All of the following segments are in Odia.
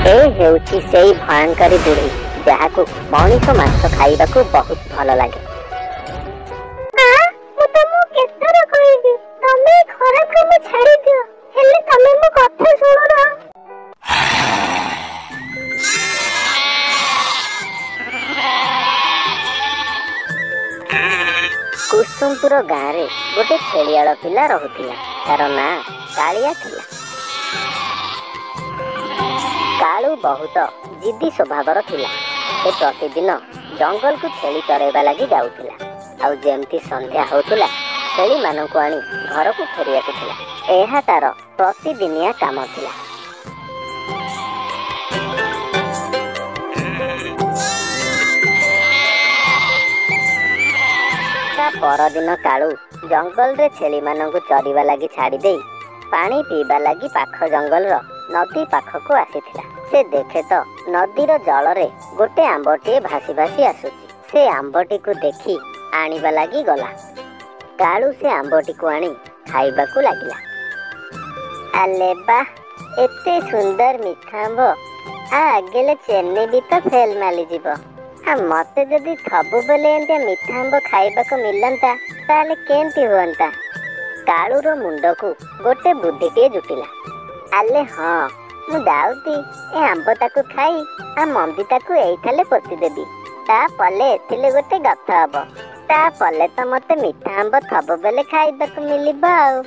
ए हेउची सेई भयंकरी बुढ़ी जहाकू मनीष मांस खाइबाकू बहुत भल लगे। कुसुमपुर गाँव रे गोटे छेलियाल पिला रहुथिला। तार ना कालिया थिला। कालू बहुत जिद्दी स्वभावर थिला। से प्रतिदिन जंगल को छेली चरेबा लगी जाउथिला। आउ जेमती संध्या होउथिला छेली मानकु आनी घर को फेरिया थिला। एहा तार प्रतिदिनिया काम थिला। परदिन कालू जंगल रे छेली मानकु चरिबा लगी छाड़ी देई पानी पीबा लगी पाख जंगल रो नदी पाखकु आसीथिला। से देखे तो नदीर जल रे गोटे आंबटी भासी भासी आसुची। से आंबटी को देखी आनिबा लगी गला। कालू से आंबटी को आनी खाइबाकू लागिला। आले बा एते सुंदर मीठा आंब आगेले चेन्नी भी तो फेल माली जीवो। मते जदि सबु बेले एंते मीठा आंब खाइबाकू मिलंता ताले केंती हुअंता। कालूर मुंड को गोटे बुद्धिटे जुटिला। आले हाँ मु जाउती ए आंब ताकू खाई आ मंदी ताकू एइथाले पोती देबी। ता पले एथिले गोटे गथ हबो। ता पले तो मते मीठा आंब सबु बेले खाइबाकू मिलिबो आउ।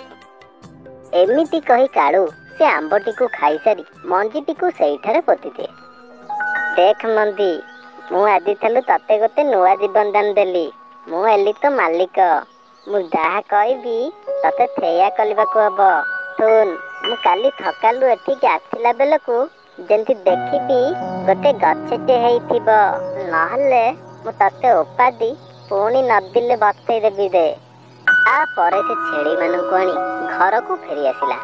एमिति कही कालू से आंबटी को खाई सारी मंजीटी को सेइठारे पोती दे। देख मंदी मु आदि थलु तते गोटे नुआ जीवन दान देली। मु एली तो मालिक। मु जहा कहबी तते थेया कलिबाकू हबो। सुन मु काली थकालु एठिक आथिला बेलकू जेंति देखिबी गोटे गछटे हेइथिबो। नहले मु तते ओपादी पुणी नदीले बसई देबी दे। आ परे से छेड़ी मानकू आनी घर को फेरी आसिला।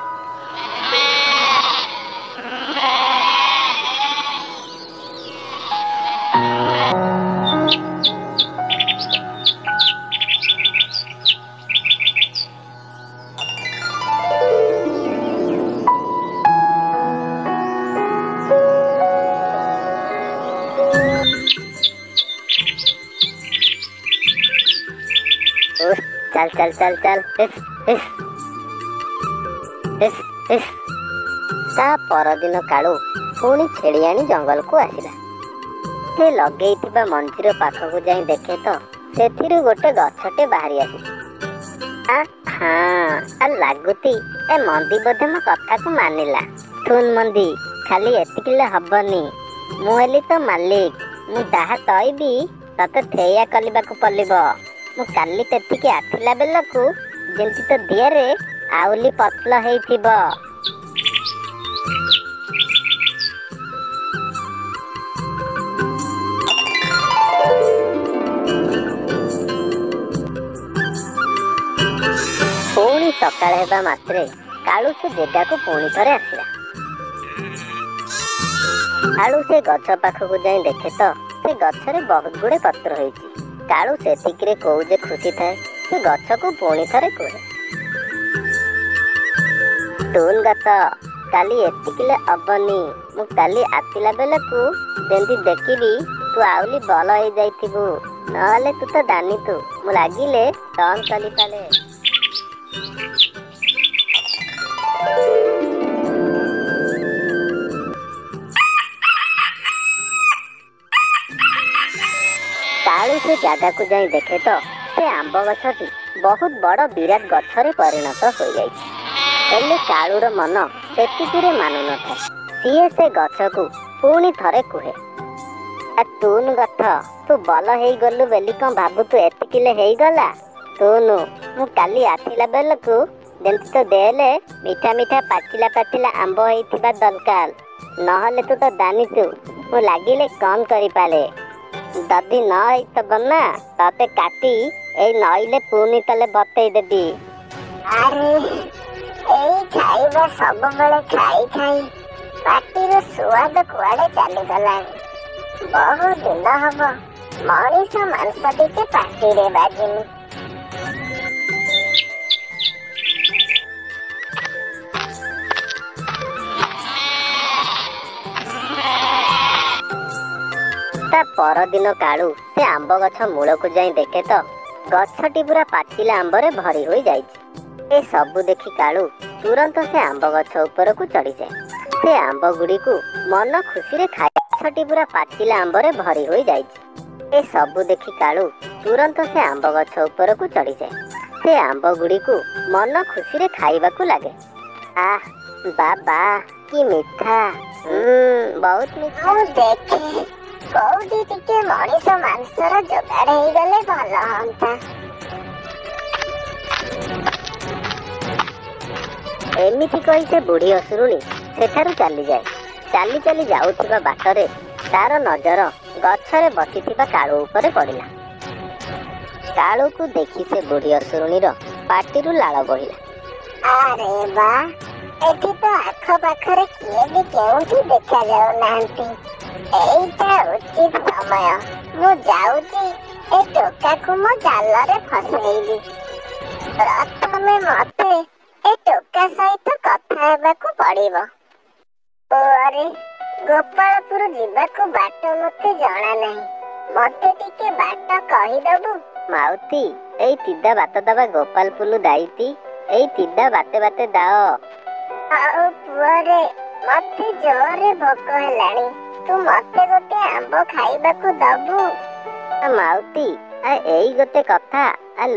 चल चल चल चल हिस। ता परदिन कालू पुणी छेड़ी आनी जंगल को आसिला। से लगेइथिबा मंजीर पाखकु जाई देखे तो सेथिरु गोटे गछटे बाहरी आसी। हाँ लागुती ए मंदी बोधे मो कथा को मानिला। सुन मंदी खाली एतिकिले हबनी। मु हेली तो मालिक। मु जहा कहबी तते थेया कलिबाकू पलिबो। मु काली तेथिके आथिला बेलकू जेंति तो दियरे आउली पतला हेइथिबो। पुणी सकाळ हेबा मात्रे कालू से जेगा को पुणी थरे आसिला। कालू से गछ पाखकु जाई देखे तो से गछरे बहुत गुडे पत्र होइची। कालू सेतिकिरे कोउ जे खुशी थाए से गछ को पुणी थरे कहे टून गछ काली एतिकिले अबनी। मु काली आतिला बेलकू जेंति देखिबी तू आउली बल हो जाइथिबू। नहले तू तो दानी तू मु लागिले टन चली पाले। कालू से जगह को जाई देखे तो से आंब गछटी बहुत बड़ विराट गछरे परिणत हो जाइछि। हेले कालूर मन सेतिकिरे मानु न था। सीए से गछ को पुणी थरे कुहे आ तून गथ तू बल हेई गलु बेली कौन भाबु तू एतिकिले हेई गला। तूनु मु काली आथिला बेलकू जेंति तो देले मीठा मीठा पाचिला पाचिला आंब हेइथिबा दरकार। नहले तू तो दानी तू मु लागिले कम करि पाले। ददी न तो ना तते काटी ए नईले पुनी तले बतई देबी। अरे एई खाइबा सब बेले खाई खाई पाटीर स्वाद कुआडे चली गलानी। बहुत दिन हबो मनीष मांस टिके पाटीरे बाजिनी। ପରଦିନ କାଳୁ ସେ ଆମ୍ବ ଗଛ ମୂଳକୁ ଯାଇ ଦେଖେ ତ ଗଛଟି ପୁରା ପାଚିଲା ଆମ୍ବରେ ଭରି ହୋଇଯାଇଛି। ଏ ସବୁ ଦେଖି କାଳୁ ତୁରନ୍ତ ସେ ଆମ୍ବ ଗଛ ଉପରକୁ ଚଢ଼ିଯାଏ। ସେ ଆମ୍ବ ଗୁଡ଼ିକୁ ମନ ଖୁସିରେ ଖାଏ। ଗଛଟି ପୁରା ପାଚିଲା ଆମ୍ବରେ ଭରି ହୋଇଯାଇଛି। ଏ ସବୁ ଦେଖି କାଳୁ ତୁରନ୍ତ ସେ ଆମ୍ବ ଗଛ ଉପରକୁ ଚଢ଼ିଯାଏ। ସେ ଆମ୍ବ ଗୁଡ଼ିକୁ ମନ ଖୁସିରେ ଖାଇବାକୁ ଲାଗେ। ଆଃ ବାବା କି ମିଠା, ବହୁତ ମିଠା। ମୁଁ ଦେଖେ କୋଉଠି ଟିକେ ମଣିଷ ମାଂସର ଯୋଗାଡ଼ ହେଇଗଲେ ଭଲ ହୁଅନ୍ତା। ଏମିତି କହି ସେ ବୁଢ଼ୀ ଅସୁରୁଣୀ ସେଠାରୁ ଚାଲିଯାଏ। ଚାଲି ଚାଲି ଯାଉଥିବା ବାଟରେ ତାର ନଜର ଗଛରେ ବସିଥିବା କାଳୁ ଉପରେ ପଡ଼ିଲା। କାଳୁକୁ ଦେଖି ସେ ବୁଢ଼ୀ ଅସୁରୁଣୀର ପାଟିରୁ ଲାଳ ବୋହିଲା। ଆରେ ବା, ଏଠି ତ ଆଖପାଖରେ କିଏ ବି କେଉଁଠି ଦେଖା ଯାଉନାହାନ୍ତି। ଏଇଟା ଉଚିତ ସମୟ। ମୁଁ ଯାଉଛି ଏ ଟୋକାକୁ ମୋ ଜାଲରେ ଫସେଇବି। ପ୍ରଥମେ ମତେ ଏ ଟୋକା ସହିତ କଥା ହେବାକୁ ପଡ଼ିବ। ପରେ ଗୋପାଳପୁର ଯିବାକୁ ବାଟ ମତେ ଜଣା ନାହିଁ। ମତେ ଟିକେ ବାଟ କହିଦବୁ? ମାଉତି, ଏଇ ତିଦା ବାଟ ଦବା ଗୋପାଳପୁର ଦାଇତି। ଏଇ ତିଦା ବାଟେ ବାଟେ ଦାଅ। ଆଉ ପୁଅରେ, ମତେ ଜୋରରେ ଭୋକ ହେଲାଣି। ତୁ ମତେ ଗୋଟେ ଆମ୍ବ ଖାଇବାକୁ ଦବୁ? ମାଉତି, ଏଇ ଗୋଟେ କଥା।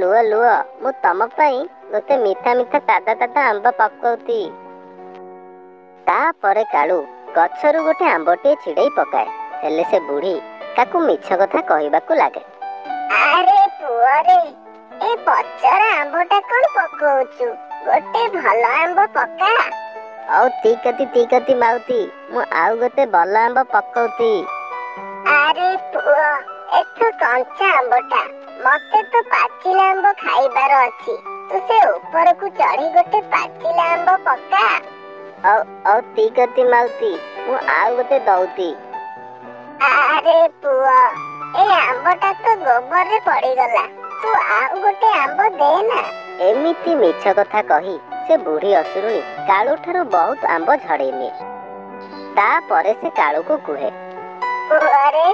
ଲୁହ ଲୁହ, ମୁଁ ତମ ପାଇଁ ଗୋଟେ ମିଠା ମିଠା ତାଜା ତାଜା ଆମ୍ବ ପକଉଛି। ତାପରେ କାଳୁ ଗଛରୁ ଗୋଟେ ଆମ୍ବଟିଏ ଛିଡ଼େଇ ପକାଏ। ହେଲେ ସେ ବୁଢ଼ୀ ତାକୁ ମିଛ କଥା କହିବାକୁ ଲାଗେ। ଆରେ ପୁଅରେ, ଏ ପଚରା ଆମ୍ବଟା କଣ ପକଉଛୁ? ଗୋଟେ ଭଲ ଆମ୍ବ ପକା। ହଉ ଠିକ ଅଛି ମାଉତି, ମୁଁ ଆଉ ଗୋଟେ ଭଲ ଆମ୍ବ ପକଉଛି। ଆରେ ପୁଅ, ଏଥ କଞ୍ଚା ଆମ୍ବଟା। ମତେ ତ ପାଚିଲା ଆମ୍ବ ଖାଇବାର ଅଛି। ତୁ ସେ ଉପରକୁ ଚଢ଼ି ଗୋଟେ ପାଚିଲା ଆମ୍ବ ପକା। ହଉ ଠିକ ଅଛି ମାଉତି, ମୁଁ ଆଉ ଗୋଟେ ଦଉଛି। ଆରେ ପୁଅ, ଏ ଆମ୍ବଟା ତ ଗୋବରରେ ପଡ଼ିଗଲା। ତୁ ଆଉ ଗୋଟେ ଆମ୍ବ ଦେ ନା। ଏମିତି ମିଛ କଥା କହି ସେ ବୁଢ଼ୀ ଅସୁରୁଣୀ କାଳୁଠାରୁ ବହୁତ ଆମ୍ବ ଝଡ଼େଇ ନିଏ। ତାପରେ ସେ କାଳୁକୁ କୁହେ, ପୁଅରେ,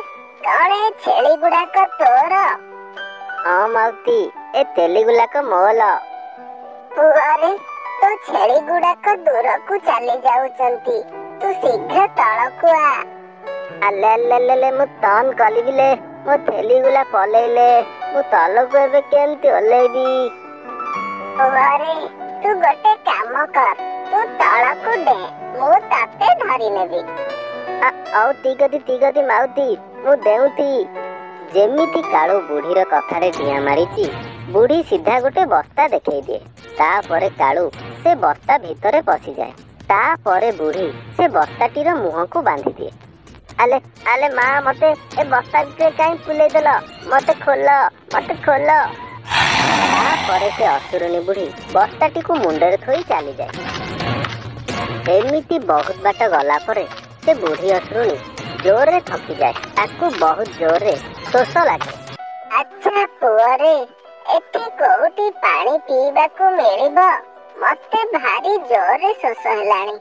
କଣ ଏ ଛେଳି ଗୁଡାକ ତୋର? ହଁ ମାଉତି, ଏ ତେଲି ଗୁଲାକ ମୋଲ। ପୁଅରେ, ତୋ ଛେଳି ଗୁଡାକ ଦୂରକୁ ଚାଲି ଯାଉଛନ୍ତି। ତୁ ଶୀଘ୍ର ତଳକୁ ଆ। ଆଲେ ମୁଁ ତନ କଲିବିଲେ, ମୋ ଥେଲି ଗୁଲା ପଲେଇଲେ। ମୁଁ ତଲକୁ ଏବେ କେମିତି ଓହ୍ଲେଇବି? ପୁଅରେ, ତୁ ଗୋଟେ କାମ କର। ତୁ ତଳକୁ ଡେ, ମୁଁ ତତେ ଧରି ନେବି। ହଉ ଠିକ ଅଛି ମାଉତି, ମୁଁ ଦେଉତି। ଯେମିତି କାଳୁ ବୁଢ଼ୀର କଥାରେ ଡିଆଁ ମାରିଛି, ବୁଢ଼ୀ ସିଧା ଗୋଟେ ବସ୍ତା ଦେଖେଇ ଦିଏ। ତାପରେ କାଳୁ ସେ ବସ୍ତା ଭିତରେ ପଶିଯାଏ। ତାପରେ ବୁଢ଼ୀ ସେ ବସ୍ତାଟିର ମୁହଁକୁ ବାନ୍ଧି ଦିଏ। ଆଲେ ମା, ମତେ ଏ ବସ୍ତା ଭିତରେ କାହିଁ ପୁଲେଇ ଦେଲ? ମତେ ଖୋଲ। ତାପରେ ସେ ଅସୁରୁଣୀ ବୁଢ଼ୀ ବସ୍ତାଟିକୁ ମୁଣ୍ଡରେ ଥୋଇ ଚାଲିଯାଏ। ଏମିତି ବହୁତ ବାଟ ଗଲା ପରେ ସେ ବୁଢ଼ୀ ଅସୁରୁଣୀ ଜୋରରେ ଥକିଯାଏ। ତାକୁ ବହୁତ ଜୋରରେ ଶୋଷ ଲାଗେ। ଆଚ୍ଛା ପୁଅରେ, ଏଠି କୋଉଠି ପାଣି ପିଇବାକୁ ମିଳିବ? ମତେ ଭାରି ଜୋରରେ ଶୋଷ ହେଲାଣି।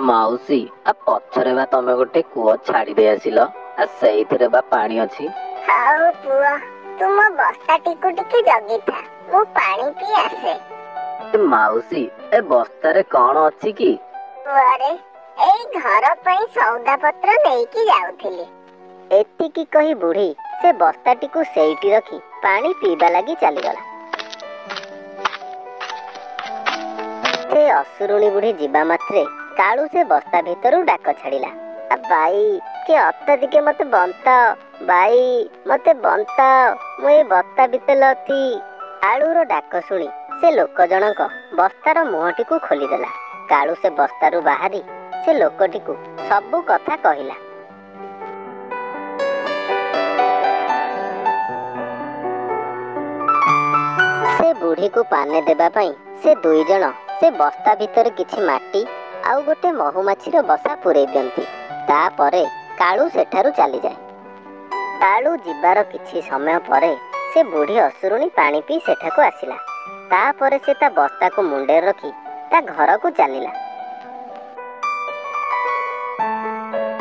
ମାଉସୀ, ପଛରେ ବା ତମେ ଗୋଟେ କୂଅ ଛାଡ଼ି ଦେଇ ଆସିଲ। ସେଇଥିରେ ବା ପାଣି ଅଛି। ହଉ ପୁଅ, ତୁମ ବସ୍ତାଟିକୁ ଟିକେ ଜଗିଥା, ମୁଁ ପାଣି ପିଇ ଆସେ। ମାଉସୀ, ଏ ବସ୍ତାରେ କଣ ଅଛି କି? ପୁଅରେ, ଏଇ ଘର ପାଇଁ ସଉଦା ପତ୍ର ନେଇକି ଯାଉଥିଲି। ଏତିକି କହି ବୁଢ଼ୀ ସେ ବସ୍ତାଟିକୁ ସେଇଠି ରଖି ପାଣି ପିଇବା ଲାଗି ଚାଲିଗଲା। ସେ ଅସୁରୁଣୀ ବୁଢ଼ୀ ଯିବା ମାତ୍ରେ କାଳୁ ସେ ବସ୍ତା ଭିତରୁ ଡାକ ଛାଡ଼ିଲା, ବାଇ, କିଏ ଅତ ଟିକେ ମତେ ବନ୍ତାଅ। ବାଇ, ମତେ ବନ୍ତାଅ, ମୁଁ ଏଇ ବସ୍ତା ଭିତରେ ଅଛି। କାଳୁର ଡାକ ଶୁଣି ସେ ଲୋକ ଜଣକ ବସ୍ତାର ମୁହଁଟିକୁ ଖୋଲିଦେଲା। କାଳୁ ସେ ବସ୍ତାରୁ ବାହାରି ସେ ଲୋକଟିକୁ ସବୁ କଥା କହିଲା। ସେ ବୁଢ଼ୀକୁ ପାନେ ଦେବା ପାଇଁ ସେ ଦୁଇ ଜଣ ସେ ବସ୍ତା ଭିତରେ କିଛି ମାଟି ଆଉ ଗୋଟେ ମହୁମାଛିର ବସା ପୂରେଇ ଦିଅନ୍ତି। ତାପରେ କାଳୁ ସେଠାରୁ ଚାଲିଯାଏ। କାଳୁ ଯିବାର କିଛି ସମୟ ପରେ ସେ ବୁଢ଼ୀ ଅସୁରୁଣୀ ପାଣି ପିଇ ସେଠାକୁ ଆସିଲା। ତାପରେ ସେ ତା ବସ୍ତାକୁ ମୁଣ୍ଡରେ ରଖି ତା ଘରକୁ ଚାଲିଲା।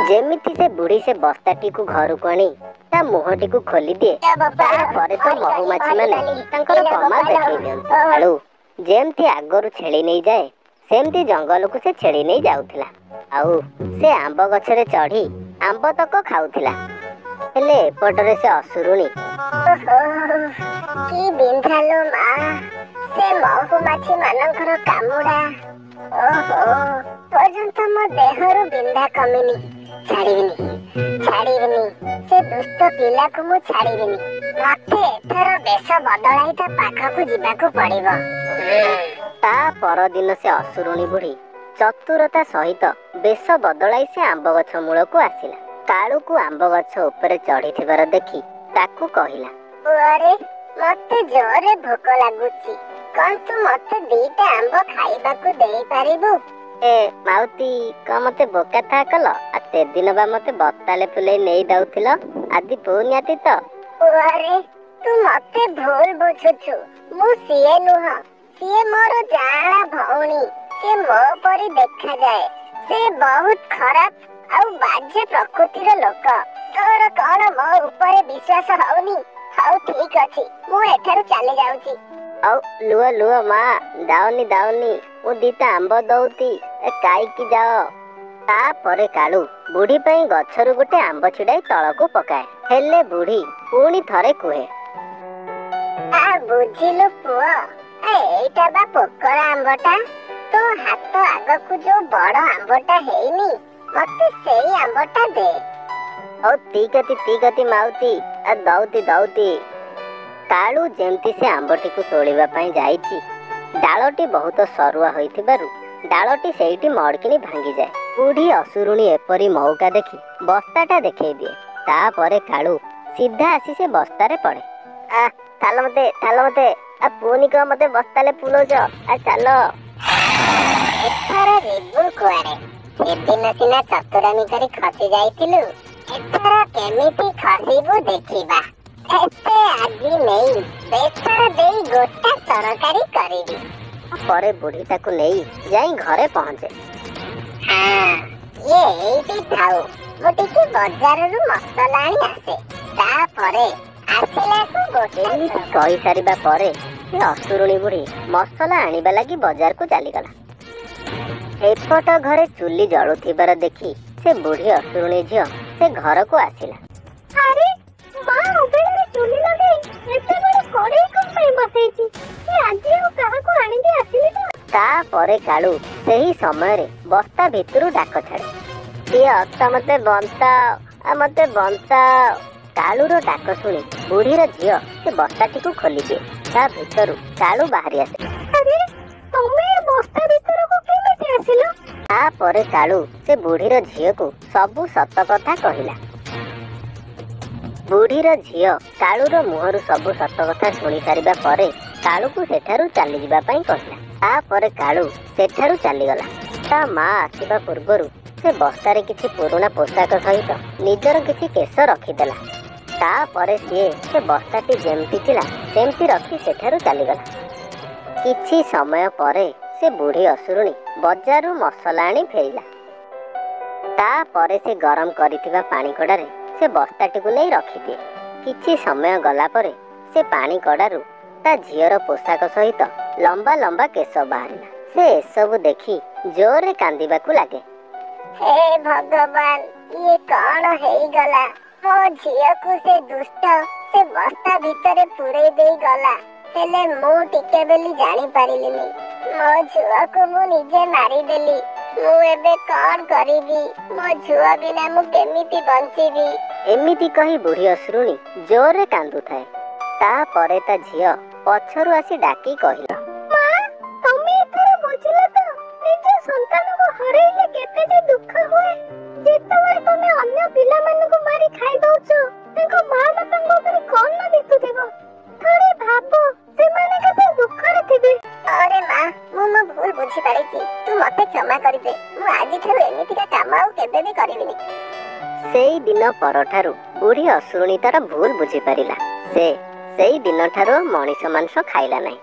ଯେମିତି ସେ ବୁଢ଼ୀ ସେ ବସ୍ତାଟିକୁ ଘରକୁ ଆଣି ତା ମୁହଁଟିକୁ ଖୋଲିଦିଏ। ତାପରେ ତ ମହୁମାଛି ମାନେ ତାଙ୍କର କମାଲ ଦେଖେଇ ଦିଅନ୍ତି। କାଳୁ ଯେମିତି ଆଗରୁ ଛେଳି ନେଇଯାଏ ସେମିତି ଜଙ୍ଗଲକୁ ସେ ଛେଳି ନେଇ ଯାଉଥିଲା। ଆଉ ସେ ଆମ୍ବ ଗଛରେ ଚଢି ଆମ୍ବ ତକ ଖାଉଥିଲା। ହେଲେ ଏପଟରେ ସେ ଅସୁରୁଣୀ କି ବିନ୍ଧାଲୋ ମା, ସେ ମହୁମାଛି ମାନଙ୍କର କାମୁଡା। ଓହୋ, ପର୍ଯ୍ୟନ୍ତ ମୋ ଦେହରୁ ବିନ୍ଧା କମିନି। ଛାଡ଼ିବିନି, ସେ ଦୁଷ୍ଟ ପିଲାକୁ ମୁଁ ଛାଡ଼ିବିନି। ମତେ ଏଥର ବେଶ ବଦଳାଇ ତା ପାଖକୁ ଯିବାକୁ ପଡିବ। ତା ପରଦିନ ସେ ଅସୁରୁଣୀ ବୁଢୀ ଚତୁରତା ସହିତ ବେଶ ବଦଳାଇ ସେ ଆମ୍ବ ଗଛ ମୂଳକୁ ଆସିଲା। କାଳୁକୁ ଆମ୍ବ ଗଛ ଉପରେ ଚଢିଥିବାର ଦେଖି ତାକୁ କହିଲା, ପୁଅରେ, ମତେ ଜୋରେ ଭୋକ ଲାଗୁଛି। କଣ ତୁ ମତେ 2ଟା ଆମ୍ବ ଖାଇବାକୁ ଦେଇପାରିବୁ? ମାଉତି, କଣ ମତେ ବୋକା ଥା କଲ? ସେଦିନ ବା ମତେ ବସ୍ତାଲେ ଫୁଲେଇ ନେଇ ଦଉଥିଲ। ଆଜି ପୁଣିଆତି ତ? ପୁଅରେ, ତୁ ମତେ ଭୁଲ ବୁଝୁଛୁ। ମୁଁ ସିଏ ନୁହଁ, ସିଏ ମୋର ଜାଆଁଳା ଭଉଣୀ। ସେ ମୋ ପରି ଦେଖାଯାଏ। ସେ ବହୁତ ଖରାପ ଆଉ ବାଜେ ପ୍ରକୃତିର ଲୋକ। ତୋର କଣ ମୋ ଉପରେ ବିଶ୍ୱାସ ହଉନି? ହଉ ଠିକ ଅଛି, ମୁଁ ଏଠାରୁ ଚାଲି ଯାଉଛି। ଆଉ ଲୁହ ମା, ଦାଉନି ମୁଁ 2ଟା ଆମ୍ବ ଦଉତି, କାଇକି ଯାଅ। ତାପରେ କାଳୁ ବୁଢୀ ପାଇଁ ଗଛରୁ ଗୋଟେ ଆମ୍ବ ଛିଡାଇ ତଳକୁ ପକାଏ। ହେଲେ ବୁଢୀ ପୁଣି ଥରେ କୁହେ, ବୁଝିଲୁ ପୁଅ, ଏଇଟା ବା ପୋକରା ଆମ୍ବଟା। ତୋ ହାତ ଆଗକୁ ଯୋଉ ବଡ ଆମ୍ବଟା ହେଇନି, ମତେ ସେଇ ଆମ୍ବଟା ଦେ। ହଉ ଠିକ ଅଛି ମାଉତି, ଦଉତି। କାଳୁ ଯେମିତି ସେ ଆମ୍ବଟିକୁ ତୋଳିବା ପାଇଁ ଯାଇଛି, ଡାଳଟି ବହୁତ ସରୁଆ ହୋଇଥିବାରୁ ଡାଳଟି ସେଇଠି ମଡକିଣି ଭାଙ୍ଗିଯାଏ। ବୁଢୀ ଅସୁରୁଣୀ ଏପରି ମଉକା ଦେଖି ବସ୍ତାଟା ଦେଖେଇ ଦିଏ। ତାପରେ କାଳୁ ସିଧା ଆସି ସେ ବସ୍ତାରେ ପଡେ। ଥାଲ ମତେ, ପୁଣି କଣ ମତେ ବସ୍ତାଲେ ପୁଲଉଛ? ଚାଲ। ଏଥର ଯିବୁ କୁଆଡେ? ସେଦିନ ସିନା ଚତୁରାମି କରି ଖସି ଯାଇଥିଲୁ, ଏଥର କେମିତି ଖସିବୁ ଦେଖିବା। ଏତେ ଆଜି ନେଇ ବେସର ଦେଇ ଗୋଟା ତରକାରୀ କରିବି। ପରେ ବୁଢୀ ତାକୁ ନେଇ ଯାଇ ଘରେ ପହଞ୍ଚେ। ଇଏ ଏଇଠି ଥାଉ, ମୁଁ ଟିକେ ବଜାରରୁ ମସଲା ଆଣି ଆସେ। ତାପରେ ଆସିଲାକୁ ଏମିତି କହିସାରିବା ପରେ ସେ ଅସୁରୁଣୀ ବୁଢୀ ମସଲା ଆଣିବା ଲାଗି ବଜାରକୁ ଚାଲିଗଲା। ଏପଟ ଘରେ ଚୁଲି ଜଳୁଥିବାର ଦେଖି ସେ ବୁଢୀ ଅସୁରୁଣୀ ଝିଅ ସେ ଘରକୁ ଆସିଲା। ଆରେ, ମା ଅବେଳାରେ ଚୁଲି ଲଗେଇ ଏତେ ବଡ କଡେଇ କଣ ପାଇଁ ବସେଇଛି? ଆଜି ଆଉ କାହାକୁ ଆଣିକି ଆସିଲି ତ? ତାପରେ କାଳୁ ସେହି ସମୟରେ ବସ୍ତା ଭିତରୁ ଡାକ ଛାଡେ, କିଏ ଅଛ? ମତେ ବଞ୍ଚାଅ। କାଳୁର ଡାକ ଶୁଣି ବୁଢୀର ଝିଅ ସେ ବସ୍ତାଟିକୁ ଖୋଲିଦିଏ। ତା ଭିତରୁ କାଳୁ ବାହାରି ଆସେ। ଆରେ, ତମେ ଏ ବସ୍ତା ଭିତରକୁ କେମିତି ଆସିଲ? ତାପରେ କାଳୁ ସେ ବୁଢୀର ଝିଅକୁ ସବୁ ସତ କଥା କହିଲା। ବୁଢୀର ଝିଅ କାଳୁର ମୁହଁରୁ ସବୁ ସତ କଥା ଶୁଣି ସାରିବା ପରେ କାଳୁକୁ ସେଠାରୁ ଚାଲିଯିବା ପାଇଁ କହିଲା। ତାପରେ କାଳୁ ସେଠାରୁ ଚାଲିଗଲା। ତା ମା ଆସିବା ପୂର୍ବରୁ ସେ ବସ୍ତାରେ କିଛି ପୁରୁଣା ପୋଷାକ ସହିତ ନିଜର କିଛି କେଶ ରଖିଦେଲା। ତାପରେ ସିଏ ସେ ବସ୍ତାଟି ଯେମିତି ଥିଲା ସେମିତି ରଖି ସେଠାରୁ ଚାଲିଗଲା। କିଛି ସମୟ ପରେ ସେ ବୁଢୀ ଅସୁରୁଣୀ ବଜାରରୁ ମସଲା ଆଣି ଫେରିଲା। ତାପରେ ସେ ଗରମ କରିଥିବା ପାଣି କଡ଼ାରେ ସେ ବସ୍ତାଟିକୁ ନେଇ ରଖିଦିଏ। କିଛି ସମୟ ଗଲା ପରେ ସେ ପାଣି କଡ଼ାରୁ ତା ଝିଅର ପୋଷାକ ସହିତ ଲମ୍ବା ଲମ୍ବା କେଶ ବାହାରିଲା। ସେ ଏସବୁ ଦେଖି ଜୋରରେ କାନ୍ଦିବାକୁ ଲାଗେ। ହେ ଭଗବାନ, ଇଏ କଣ ହେଇଗଲା? ମୋ ଝିଅକୁ ସେ ଦୁଷ୍ଟ ସେ ବସ୍ତା ଭିତରେ ପୁରେଇ ଦେଇ ଗଲା। ହେଲେ ମୁଁ ଟିକେ ବୋଲି ଜାଣିପାରିଲିନି। ମୋ ଝୁଅକୁ ମୁଁ ନିଜେ ମାରିଦେଲି। ମୁଁ ଏବେ କଣ କରିବି? ମୋ ଝୁଅ ବିନା ମୁଁ କେମିତି ବଞ୍ଚିବି? ଏମିତି କହି ବୁଢୀ ଅସୁରୁଣୀ ଜୋରରେ କାନ୍ଦୁଥାଏ। ତାପରେ ତା ଝିଅ ପଛରୁ ଆସି ଡାକି କହିଲା, ମା, ତମେ ଏଥର ବୁଝିଲ ତ? ନିଜ ସନ୍ତାନକୁ ହରେଇଲେ କେତେ ଯେ ଦୁଃଖ ହୁଏ। ଯେତେବେଳେ ତମେ ଅନ୍ୟ ପିଲାମାନଙ୍କୁ ମାରି ଖାଇଦଉଛ, ତାଙ୍କ ମା ବାପାଙ୍କ ଉପରେ କଣ ନ ବିତୁଥିବ? ଥରେ ଭାବ, ସେମାନେ କେତେ ଦୁଃଖରେ ଥିବେ। ଆରେ ମା, ମୁଁ ମୋ ଭୁଲ ବୁଝିପାରିଛି। ତୁ ମତେ କ୍ଷମା କରିଦେ। ମୁଁ ଆଜିଠାରୁ ଏମିତିକା କାମ ଆଉ କେବେ ବି କରିବିନି। ସେଇ ଦିନ ପରଠାରୁ ବୁଢୀ ଅସୁରୁଣୀ ତାର ଭୁଲ ବୁଝିପାରିଲା। ସେ ସେଇ ଦିନଠାରୁ ମଣିଷ ମାଂସ ଖାଇଲା ନାହିଁ।